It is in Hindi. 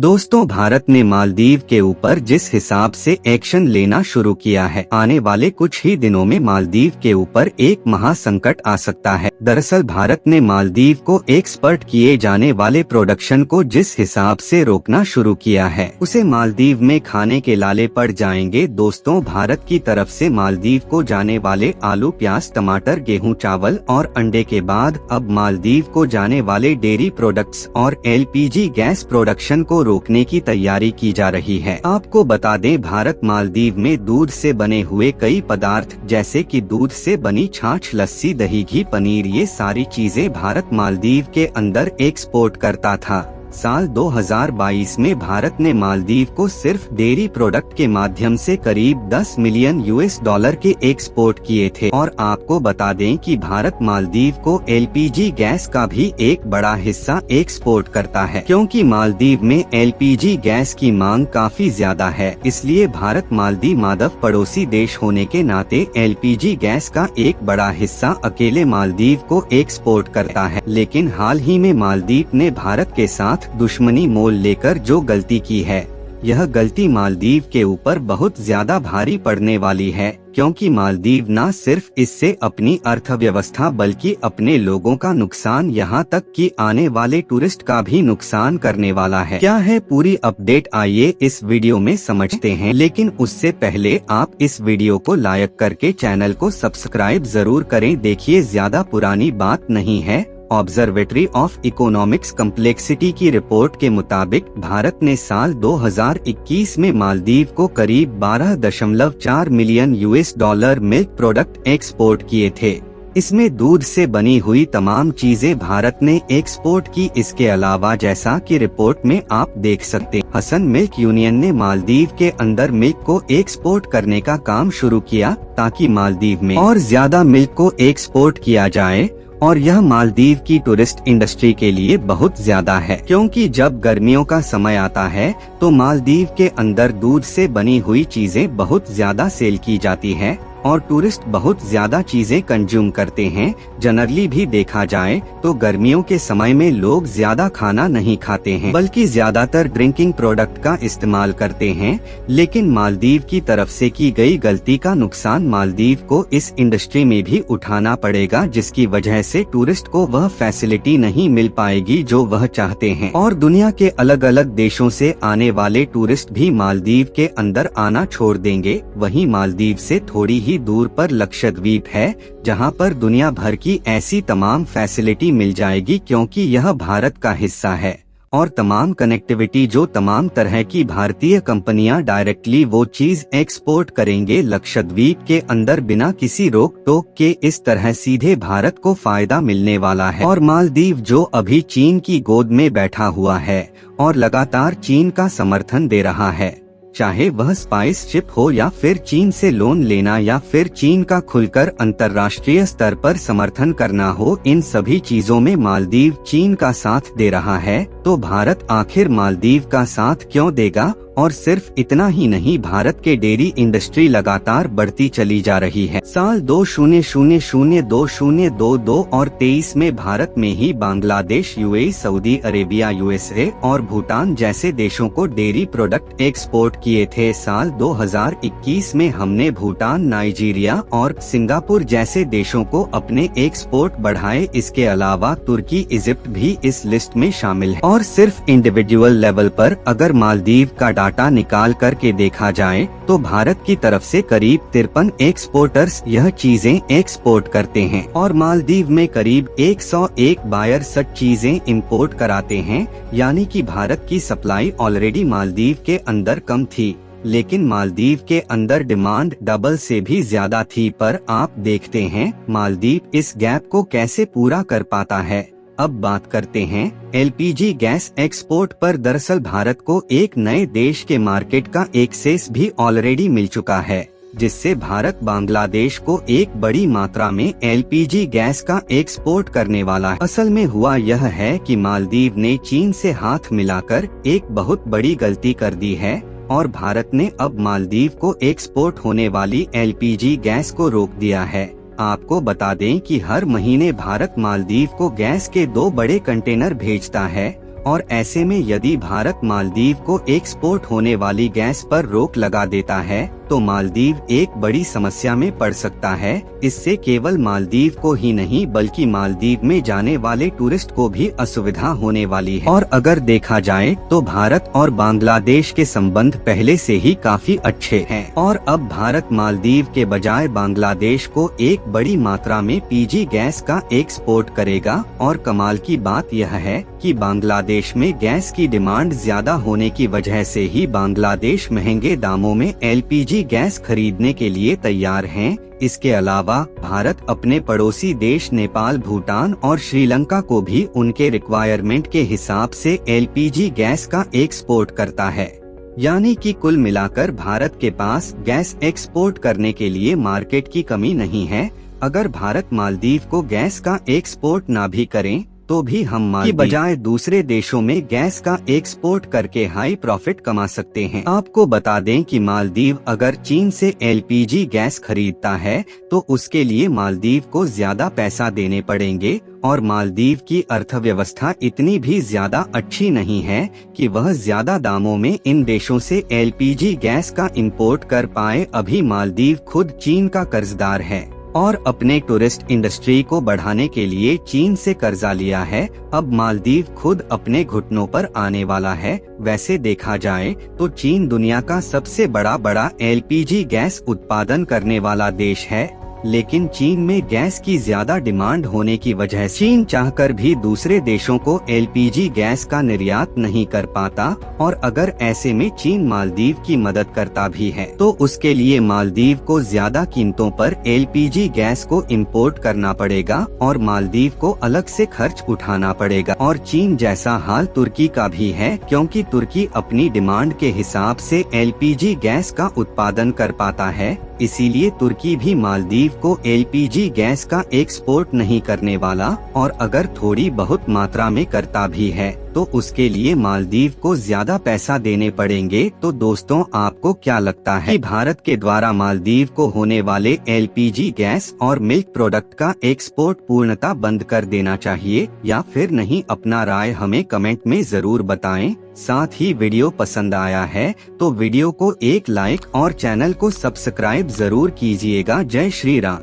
दोस्तों, भारत ने मालदीव के ऊपर जिस हिसाब से एक्शन लेना शुरू किया है, आने वाले कुछ ही दिनों में मालदीव के ऊपर एक महासंकट आ सकता है। दरअसल भारत ने मालदीव को एक्सपोर्ट किए जाने वाले प्रोडक्शन को जिस हिसाब से रोकना शुरू किया है, उसे मालदीव में खाने के लाले पड़ जाएंगे। दोस्तों, भारत की तरफ से मालदीव को जाने वाले आलू, प्याज, टमाटर, गेहूं, चावल और अंडे के बाद अब मालदीव को जाने वाले डेयरी प्रोडक्ट्स और LPG गैस प्रोडक्शन को रोकने की तैयारी की जा रही है। आपको बता दें, भारत मालदीव में दूध से बने हुए कई पदार्थ जैसे कि दूध से बनी छाछ, लस्सी, दही, घी, पनीर, ये सारी चीजें भारत मालदीव के अंदर एक्सपोर्ट करता था। साल 2022 में भारत ने मालदीव को सिर्फ डेयरी प्रोडक्ट के माध्यम से करीब 10 मिलियन US$ के एक्सपोर्ट किए थे। और आपको बता दें कि भारत मालदीव को LPG गैस का भी एक बड़ा हिस्सा एक्सपोर्ट करता है, क्योंकि मालदीव में LPG गैस की मांग काफी ज्यादा है। इसलिए भारत मालदीव मादव पड़ोसी देश होने के नाते LPG गैस का एक बड़ा हिस्सा अकेले मालदीव को एक्सपोर्ट करता है। लेकिन हाल ही में मालदीव ने भारत के साथ दुश्मनी मोल लेकर जो गलती की है, यह गलती मालदीव के ऊपर बहुत ज्यादा भारी पड़ने वाली है, क्योंकि मालदीव न सिर्फ इससे अपनी अर्थव्यवस्था बल्कि अपने लोगों का नुकसान, यहाँ तक कि आने वाले टूरिस्ट का भी नुकसान करने वाला है। क्या है पूरी अपडेट, आइए इस वीडियो में समझते हैं। लेकिन उससे पहले आप इस वीडियो को लाइक करके चैनल को सब्सक्राइब जरूर करें। देखिए, ज्यादा पुरानी बात नहीं है। ऑब्जर्वेटरी ऑफ इकोनॉमिक्स कम्प्लेक्सिटी की रिपोर्ट के मुताबिक भारत ने साल 2021 में मालदीव को करीब 12.4 million US$ milk product export किए थे। इसमें दूध से बनी हुई तमाम चीजें भारत ने एक्सपोर्ट की। इसके अलावा जैसा कि रिपोर्ट में आप देख सकते हैं, हसन मिल्क यूनियन ने मालदीव के अंदर मिल्क को एक्सपोर्ट करने का काम शुरू किया ताकि मालदीव में और ज्यादा मिल्क को एक्सपोर्ट किया जाए। और यह मालदीव की टूरिस्ट इंडस्ट्री के लिए बहुत ज्यादा है, क्योंकि जब गर्मियों का समय आता है तो मालदीव के अंदर दूध से बनी हुई चीजें बहुत ज्यादा सेल की जाती है और टूरिस्ट बहुत ज्यादा चीजें कंज्यूम करते हैं। जनरली भी देखा जाए तो गर्मियों के समय में लोग ज्यादा खाना नहीं खाते हैं, बल्कि ज्यादातर ड्रिंकिंग प्रोडक्ट का इस्तेमाल करते हैं। लेकिन मालदीव की तरफ से की गई गलती का नुकसान मालदीव को इस इंडस्ट्री में भी उठाना पड़ेगा, जिसकी वजह से टूरिस्ट को वह फैसिलिटी नहीं मिल पाएगी जो वह चाहते हैं। और दुनिया के अलग अलग देशों से आने वाले टूरिस्ट भी मालदीव के अंदर आना छोड़ देंगे। वहीं मालदीव से थोड़ी ही दूर पर लक्षद्वीप है, जहां पर दुनिया भर की ऐसी तमाम फैसिलिटी मिल जाएगी, क्योंकि यह भारत का हिस्सा है। और तमाम कनेक्टिविटी जो तमाम तरह की भारतीय कंपनियां डायरेक्टली वो चीज एक्सपोर्ट करेंगे लक्षद्वीप के अंदर बिना किसी रोक टोक के, इस तरह सीधे भारत को फायदा मिलने वाला है। और मालदीव जो अभी चीन की गोद में बैठा हुआ है और लगातार चीन का समर्थन दे रहा है, चाहे वह स्पाइस शिप हो या फिर चीन से लोन लेना या फिर चीन का खुलकर अंतर्राष्ट्रीय स्तर पर समर्थन करना हो, इन सभी चीजों में मालदीव चीन का साथ दे रहा है। तो भारत आखिर मालदीव का साथ क्यों देगा? और सिर्फ इतना ही नहीं, भारत के डेयरी इंडस्ट्री लगातार बढ़ती चली जा रही है। साल 2000, 2022 और 23 में भारत में ही Bangladesh, UAE, Saudi Arabia, USA और भूटान जैसे देशों को डेयरी प्रोडक्ट एक्सपोर्ट किए थे। साल 2021 में हमने भूटान, नाइजीरिया और सिंगापुर जैसे देशों को अपने एक्सपोर्ट बढ़ाए। इसके अलावा तुर्की, इजिप्ट भी इस लिस्ट में शामिल है। और सिर्फ इंडिविजुअल लेवल पर अगर मालदीव का डाटा निकाल करके देखा जाए तो भारत की तरफ से करीब 53 एक्सपोर्टर्स यह चीजें एक्सपोर्ट करते हैं और मालदीव में करीब 101 बायर सच चीजें इंपोर्ट कराते हैं। यानी कि भारत की सप्लाई ऑलरेडी मालदीव के अंदर कम थी, लेकिन मालदीव के अंदर डिमांड डबल से भी ज्यादा थी। पर आप देखते हैं मालदीव इस गैप को कैसे पूरा कर पाता है। अब बात करते हैं LPG गैस एक्सपोर्ट पर। दरअसल भारत को एक नए देश के मार्केट का एक्सेस भी ऑलरेडी मिल चुका है, जिससे भारत बांग्लादेश को एक बड़ी मात्रा में LPG गैस का एक्सपोर्ट करने वाला है। असल में हुआ यह है कि मालदीव ने चीन से हाथ मिलाकर एक बहुत बड़ी गलती कर दी है और भारत ने अब मालदीव को एक्सपोर्ट होने वाली LPG गैस को रोक दिया है। आपको बता दें कि हर महीने भारत मालदीव को गैस के 2 बड़े कंटेनर भेजता है और ऐसे में यदि भारत मालदीव को एक्सपोर्ट होने वाली गैस पर रोक लगा देता है तो मालदीव एक बड़ी समस्या में पड़ सकता है। इससे केवल मालदीव को ही नहीं बल्कि मालदीव में जाने वाले टूरिस्ट को भी असुविधा होने वाली है। और अगर देखा जाए तो भारत और बांग्लादेश के संबंध पहले से ही काफी अच्छे हैं और अब भारत मालदीव के बजाय बांग्लादेश को एक बड़ी मात्रा में पीजी गैस का एक्सपोर्ट करेगा। और कमाल की बात यह है कि बांग्लादेश में गैस की डिमांड ज्यादा होने की वजह से ही बांग्लादेश महंगे दामों में एलपीजी गैस खरीदने के लिए तैयार हैं। इसके अलावा भारत अपने पड़ोसी देश नेपाल, भूटान और श्रीलंका को भी उनके रिक्वायरमेंट के हिसाब से एलपीजी गैस का एक्सपोर्ट करता है। यानी कि कुल मिलाकर भारत के पास गैस एक्सपोर्ट करने के लिए मार्केट की कमी नहीं है। अगर भारत मालदीव को गैस का एक्सपोर्ट ना भी करें तो भी हम मालदीव की बजाय दूसरे देशों में गैस का एक्सपोर्ट करके हाई प्रॉफिट कमा सकते हैं। आपको बता दें कि मालदीव अगर चीन से एलपीजी गैस खरीदता है तो उसके लिए मालदीव को ज्यादा पैसा देने पड़ेंगे और मालदीव की अर्थव्यवस्था इतनी भी ज्यादा अच्छी नहीं है कि वह ज्यादा दामों में इन देशों से एलपीजी गैस का इंपोर्ट कर पाए। अभी मालदीव खुद चीन का कर्जदार है और अपने टूरिस्ट इंडस्ट्री को बढ़ाने के लिए चीन से कर्जा लिया है। अब मालदीव खुद अपने घुटनों पर आने वाला है। वैसे देखा जाए तो चीन दुनिया का सबसे बड़ा एलपीजी गैस उत्पादन करने वाला देश है, लेकिन चीन में गैस की ज्यादा डिमांड होने की वजह से चीन चाहकर भी दूसरे देशों को एलपीजी गैस का निर्यात नहीं कर पाता। और अगर ऐसे में चीन मालदीव की मदद करता भी है तो उसके लिए मालदीव को ज्यादा कीमतों पर एलपीजी गैस को इंपोर्ट करना पड़ेगा और मालदीव को अलग से खर्च उठाना पड़ेगा। और चीन जैसा हाल तुर्की का भी है, क्योंकि तुर्की अपनी डिमांड के हिसाब से एलपीजी गैस का उत्पादन कर पाता है। इसीलिए तुर्की भी मालदीव को एलपीजी गैस का एक्सपोर्ट नहीं करने वाला, और अगर थोड़ी बहुत मात्रा में करता भी है तो उसके लिए मालदीव को ज्यादा पैसा देने पड़ेंगे। तो दोस्तों, आपको क्या लगता है कि भारत के द्वारा मालदीव को होने वाले एलपीजी गैस और मिल्क प्रोडक्ट का एक्सपोर्ट पूर्णतः बंद कर देना चाहिए या फिर नहीं? अपना राय हमें कमेंट में जरूर बताएं। साथ ही वीडियो पसंद आया है तो वीडियो को एक लाइक और चैनल को सब्सक्राइब जरूर कीजिएगा। जय श्री राम।